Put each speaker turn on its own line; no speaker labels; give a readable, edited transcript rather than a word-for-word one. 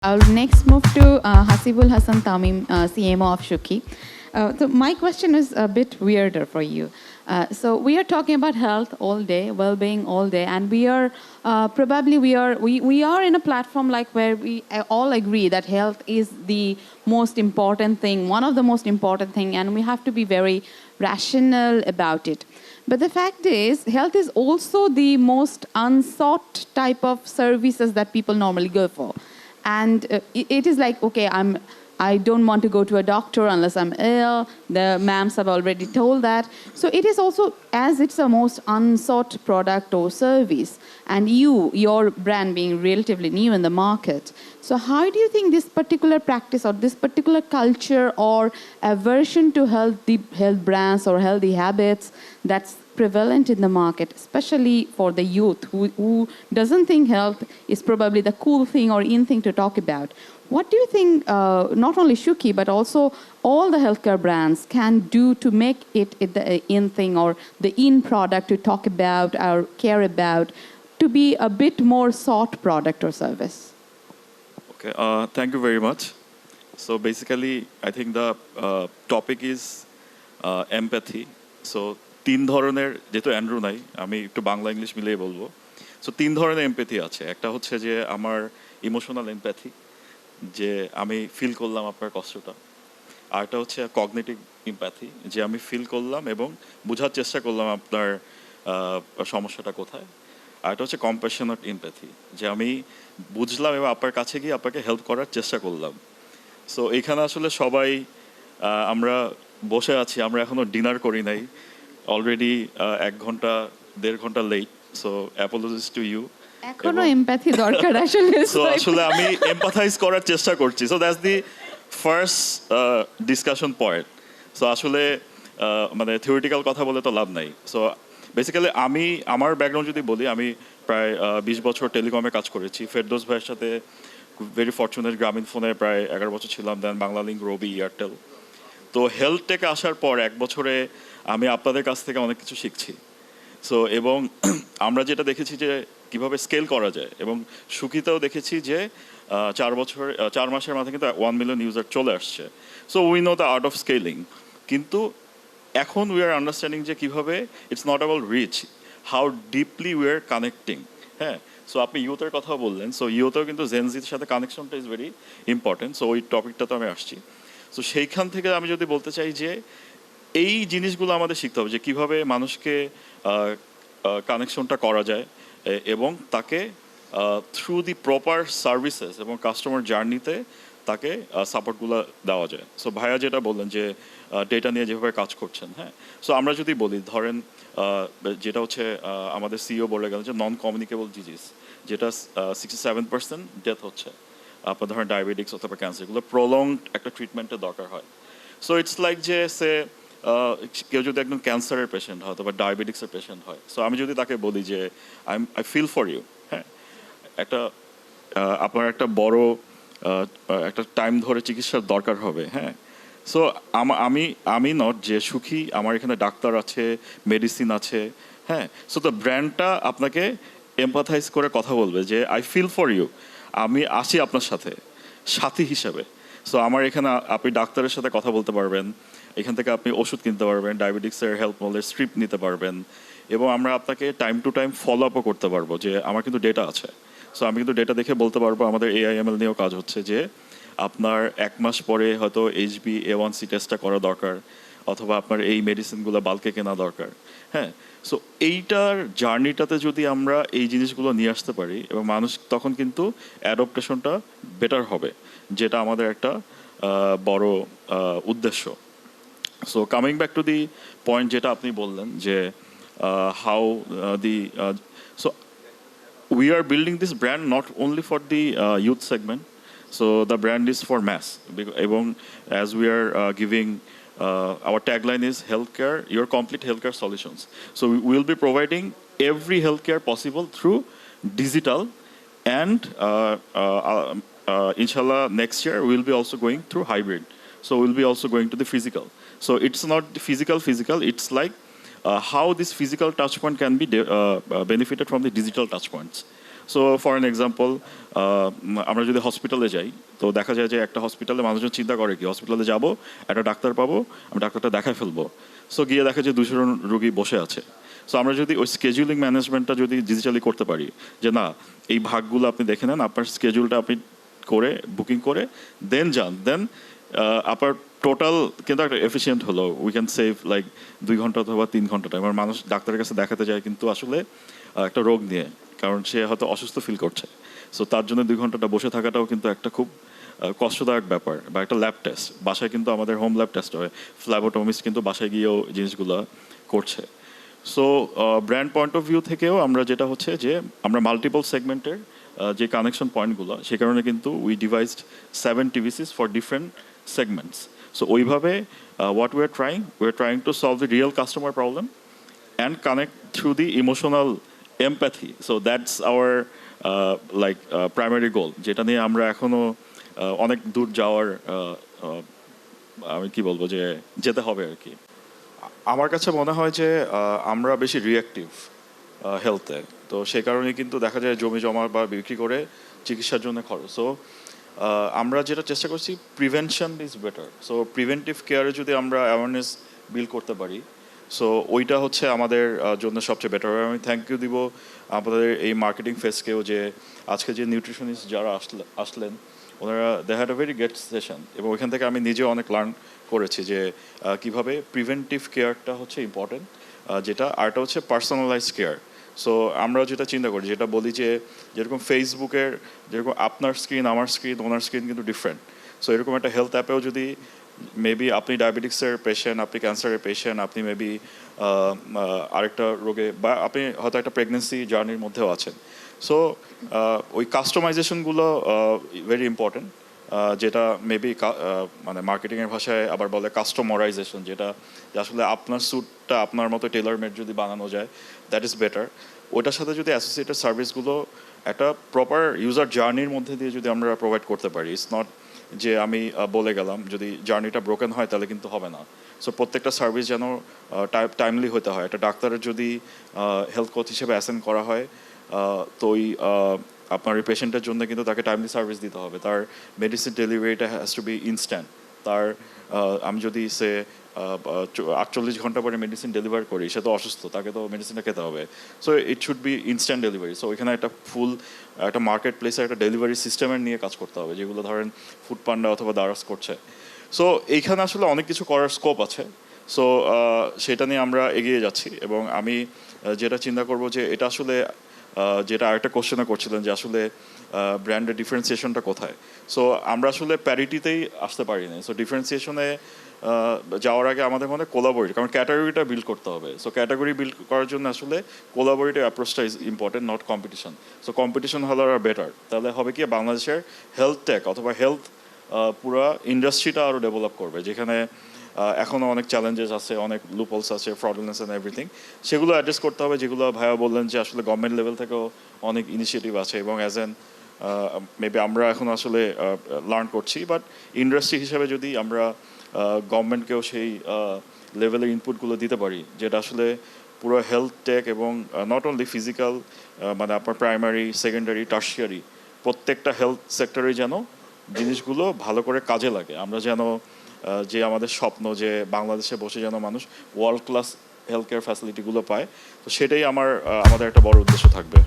I'll next move to Hasibul Hassan Tamim, CMO of Shuki. So my question is a bit weirder for you. So we are talking about health all day, well-being all day, and we are probably we are in a platform like where we all agree that health is the most important thing, one of the most important thing, and we have to be very rational about it. But the fact is, health is also the most unsought type of services that people normally go for. And it is like, okay, I don't want to go to a doctor unless I'm ill. The ma'ams have already told that. So it is also, as it's a most unsought product or service, and your brand being relatively new in the market. So how do you think this particular practice or this particular culture or aversion to health brands or healthy habits that's prevalent in the market, especially for the youth who doesn't think health is probably the cool thing or in thing to talk about. What do you think not only Shuki but also all the healthcare brands can do to make it the in thing or the in product to talk about or care about to be a bit more sought product or service?
Okay, thank you very much. So basically, I think the topic is empathy. So তিন ধরনের, যেহেতু Andrew নাই আমি একটু Bangla English মিলিয়ে বলবো। So তিন ধরনের এমপ্যাথি আছে। একটা হচ্ছে যে আমার ইমোশনাল এমপ্যাথি, যে আমি ফিল করলাম আপনার কষ্টটা। আরেকটা হচ্ছে কগনিটিভ এমপ্যাথি, যে আমি ফিল করলাম এবং বোঝার চেষ্টা করলাম আপনার সমস্যাটা কোথায়। আরেকটা হচ্ছে কম্প্যাশনেট এমপ্যাথি, যে আমি বুঝলাম এবং আপনার কাছে গিয়ে আপনাকে হেল্প করার চেষ্টা করলাম। সো এখানে আসলে সবাই আমরা বসে আছি, আমরা এখনও ডিনার করি নাই, অলরেডি 1 ঘন্টা 1.5 ঘন্টা late. So apologies to you.
এখনো এমপ্যাথি দরকার আসলে।
সো আসলে আমি এমপ্যাথাইজ করার চেষ্টা করছি। So that's the first discussion point. So আসলে মানে থিওরিটিক্যাল কথা বলে তো লাভ নাই। সো বেসিক্যালি আমার ব্যাকগ্রাউন্ড যদি বলি, আমি প্রায় 20 বছর টেলিকমে কাজ করেছি। ফেরদৌস ভাইয়ের সাথে ভেরি ফরচুনেট গ্রামীণ ফোনে প্রায় 11 বছর ছিলাম, দেন বাংলালিংক, রবি, এয়ারটেল। তো হেলথ টেকে আসার পর 1 বছরে আমি আপনাদের কাছ থেকে অনেক কিছু শিখছি। সো এবং আমরা যেটা দেখেছি যে কীভাবে স্কেল করা যায়, এবং সুখিতেও দেখেছি যে 4 মাসের মাথায় কিন্তু 1 মিলিয়ন ইউজার চলে আসছে। So we know the art of scaling. কিন্তু এখন উই আর আন্ডারস্ট্যান্ডিং যে কীভাবে it's not about reach, how deeply we are connecting. হ্যাঁ, সো আপনি ইউথের কথা বললেন। সো ইউথেও কিন্তু জেনজির সাথে কানেকশনটা ইজ ভেরি ইম্পর্টেন্ট। সো ওই টপিকটা তো আমি আসছি। সো সেইখান থেকে আমি যদি বলতে চাই যে এই জিনিসগুলো আমাদের শিখতে হবে, যে কীভাবে মানুষকে কানেকশনটা করা যায় এবং তাকে থ্রু দি প্রপার সার্ভিসেস এবং কাস্টমার জার্নিতে তাকে সাপোর্টগুলো দেওয়া যায়। সো ভাইয়া যেটা বললেন যে ডেটা নিয়ে যেভাবে কাজ করছেন, হ্যাঁ, সো আমরা যদি বলি, ধরেন যেটা হচ্ছে আমাদের সিইও বলে গেলেন যে নন কমিউনিকেবল ডিজিজ, যেটা 67% ডেথ হচ্ছে, আপনার ধরেন ডায়াবেটিক্স অথবা ক্যান্সার, এগুলো প্রলংড একটা ট্রিটমেন্টের দরকার হয়। সো ইটস লাইক যে কেউ যদি একদম ক্যান্সারের পেশেন্ট হয় অথবা ডায়াবেটিক্সের পেশেন্ট হয়, সো আমি যদি তাকে বলি যে আই ফিল ফর ইউ, হ্যাঁ, আপনার একটা বড় একটা টাইম ধরে চিকিৎসার দরকার হবে, হ্যাঁ। সো আমি নট যে সুখী, আমার এখানে ডাক্তার আছে, মেডিসিন আছে, হ্যাঁ। সো তো ব্র্যান্ডটা আপনাকে এমপ্যাথাইজ করে কথা বলবে যে আই ফিল ফর ইউ, আমি আছি আপনার সাথে সাথী হিসাবে। সো আমার এখানে আপনি ডাক্তারের সাথে কথা বলতে পারবেন, এখান থেকে আপনি ওষুধ কিনতে পারবেন, ডায়াবেটিক্সের হেলথ মলের স্ট্রিপ নিতে পারবেন, এবং আমরা আপনাকে টাইম টু টাইম ফলো আপও করতে পারবো, যে আমার কিন্তু ডেটা আছে। সো আমি কিন্তু ডেটা দেখে বলতে পারবো, আমাদের AIML নিয়েও কাজ হচ্ছে, যে আপনার 1 মাস পরে হয়তো HbA1c টেস্টটা করা দরকার, অথবা আপনার এই মেডিসিনগুলো বাল্কে কেনা দরকার, হ্যাঁ। সো এইটার জার্নিটাতে যদি আমরা এই জিনিসগুলো নিয়ে আসতে পারি, এবং মানুষ তখন কিন্তু অ্যাডপ্টেশনটা বেটার হবে, যেটা আমাদের একটা বড় উদ্দেশ্য। So coming back to the point যেটা আপনি বললেন, যে how the so we are building this brand not only for the youth segment. So the brand is for mass. এবং as we are giving our tagline is healthcare, your complete healthcare solutions. So we will be providing every healthcare possible through digital, and inshallah next year we will be also going through hybrid. So we'll be also going to the physical. So it's not the physical, it's like how this physical touch point can be benefited from the digital touch points. So for an example আমরা যদি হসপিটালে যাই তো দেখা যায় যে একটা হসপিটালে মানুষজন চিন্তা করে কি হসপিটালে যাব একটা ডাক্তার পাবো আমি ডাক্তারটা দেখায় ফেলবো সো গিয়ে দেখা যায় 200 জন রুগী বসে আছে সো আমরা যদি ওই স্কেজুলিং ম্যানেজমেন্টটা যদি ডিজিটালি করতে পারি যে না এই ভাগগুলো আপনি দেখে নেন আপনার স্কেজুলটা আপনি করে বুকিং করে দেন যান দেন আপনার টোটাল কিন্তু একটা এফিসিয়েন্ট হলো উই ক্যান সেভ লাইক 2 ঘন্টা অথবা 3 ঘন্টা টাইম আর মানুষ ডাক্তারের কাছে দেখাতে যায় কিন্তু আসলে একটা রোগ নিয়ে কারণ সে হয়তো অসুস্থ ফিল করছে সো তার জন্য 2 ঘন্টাটা বসে থাকাটাও কিন্তু একটা খুব কষ্টদায়ক ব্যাপার বা একটা ল্যাব টেস্ট বাসায় কিন্তু আমাদের হোম ল্যাব টেস্ট হয় ফ্ল্যাবোটমিস্ট কিন্তু বাসায় গিয়েও জিনিসগুলো করছে so brand point of view থেকেও আমরা যেটা হচ্ছে যে আমরা মাল্টিপল সেগমেন্টের যে কানেকশন পয়েন্টগুলো সে কারণে কিন্তু we devised 7 TVCs for different segments so ওইভাবে what we are trying to solve the real customer problem and connect through the emotional empathy. So that's our primary goal. যেটা নিয়ে আমরা এখনো অনেক দূর যাওয়ার আমি কি বলবো যে যেতে হবে আর কি আমার কাছে মনে হয় যে আমরা বেশি রিঅ্যাক্টিভ হেলথে তো সেই কারণে কিন্তু দেখা যায় জমি জমা বা বিক্রি করে চিকিৎসার জন্য খরচ সো আমরা যেটা চেষ্টা করছি prevention is better so preventive কেয়ারে যদি আমরা অ্যাওয়ারনেস বিল্ড করতে পারি সো ওইটা হচ্ছে আমাদের জন্য সবচেয়ে বেটার আমি থ্যাংক ইউ দিব আমাদের এই মার্কেটিং ফেসকেও যে আজকে যে নিউট্রিশনিস্ট যারা আসলেন ওনারা they had a very great session এবং ওইখান থেকে আমি নিজেও অনেক লার্ন করেছি যে কিভাবে প্রিভেন্টিভ কেয়ারটা হচ্ছে ইম্পর্টেন্ট যেটা আরটা হচ্ছে পার্সোনালাইজ কেয়ার সো আমরা যেটা চিন্তা করি যেটা বলি যে যেরকম ফেসবুকের যেরকম আপনার স্ক্রিন আমার স্ক্রিন ওনার স্ক্রিন কিন্তু ডিফারেন্ট সো এরকম একটা হেলথ অ্যাপেও যদি মেবি আপনি ডায়াবেটিক্সের পেশেন্ট আপনি ক্যান্সারের পেশেন্ট আপনি মেবি আরেকটা রোগে বা আপনি হয়তো একটা প্রেগনেন্সি জার্নির মধ্যেও আছেন সো ওই কাস্টমাইজেশনগুলো ভেরি ইম্পর্টেন্ট যেটা মেবি মানে মার্কেটিংয়ের ভাষায় আবার বলে কাস্টমারাইজেশন যেটা আসলে আপনার স্যুটটা আপনার মতো টেলার মেড যদি বানানো যায় দ্যাট ইজ বেটার ওটার সাথে যদি অ্যাসোসিয়েটেড সার্ভিসগুলো একটা প্রপার ইউজার জার্নির মধ্যে দিয়ে যদি আমরা প্রোভাইড করতে পারি ইটস নট যে আমি বলে গেলাম যদি জার্নিটা ব্রোকেন হয় তাহলে কিন্তু হবে না সো প্রত্যেকটা সার্ভিস যেন টাইমলি হতে হয় একটা ডাক্তারের যদি হেলথ কোচ হিসেবে অ্যাসেন্ড করা হয় তো ওই আপনার এই পেশেন্টের জন্য কিন্তু তাকে টাইমলি সার্ভিস দিতে হবে তার মেডিসিন ডেলিভারিটা হ্যাজ টু বি ইনস্ট্যান্ট তার আমি যদি সে 48 ঘন্টা পরে মেডিসিন ডেলিভার করি সে তো অসুস্থ তাকে তো মেডিসিনটা খেতে হবে so it should be instant delivery so ওইখানে একটা ফুল একটা মার্কেট প্লেসে একটা ডেলিভারি সিস্টেমের নিয়ে কাজ করতে হবে যেগুলো ধরেন ফুড পান্ডা অথবা দারাস করছে সো এইখানে আসলে অনেক কিছু করার স্কোপ আছে সো সেটা নিয়ে আমরা এগিয়ে যাচ্ছি এবং আমি যেটা চিন্তা করব যে এটা আসলে যেটা আরেকটা কোশ্চেনে করছিলেন যে আসলে ব্র্যান্ডের ডিফারেন্সিয়েশনটা কোথায় সো আমরা আসলে প্যারিটিতেই আসতে পারি না সো ডিফারেন্সিয়েশনে যাওয়ার আগে আমাদের মনে কোলাবোরেট কারণ ক্যাটাগরিটা বিল্ড করতে হবে সো ক্যাটাগরি বিল্ড করার জন্য আসলে কোলাবোরেটিভ অ্যাপ্রোচটা is important not competition so competition হলে আর বেটার তাহলে হবে কি বাংলাদেশের হেলথ টেক অথবা হেলথ পুরো ইন্ডাস্ট্রিটা আরও ডেভেলপ করবে যেখানে এখনও অনেক চ্যালেঞ্জেস আছে অনেক লুপহোলস আছে ফ্রডুলেন্স অ্যান্ড এভরিথিং সেগুলো অ্যাড্রেস করতে হবে যেগুলো ভাইয়া বললেন যে আসলে গভর্নমেন্ট লেভেল থেকেও অনেক ইনিশিয়েটিভ আছে এবং অ্যাজ অ্যান মেবি আমরা এখন আসলে লার্ন করছি বাট ইন্ডাস্ট্রি হিসেবে যদি আমরা গভর্নমেন্টকেও সেই লেভেলের ইনপুটগুলো দিতে পারি যেটা আসলে পুরো হেলথ টেক এবং নট অনলি ফিজিক্যাল মানে আপনার প্রাইমারি সেকেন্ডারি টার্সিয়ারি প্রত্যেকটা হেলথ সেক্টরে যেন জিনিসগুলো ভালো করে কাজে লাগে আমরা যেন যে আমাদের স্বপ্ন যে বাংলাদেশে বসে যেন মানুষ ওয়ার্ল্ড ক্লাস হেলথ কেয়ার ফ্যাসিলিটিগুলো পায় তো সেটাই আমাদের একটা বড় উদ্দেশ্য থাকবে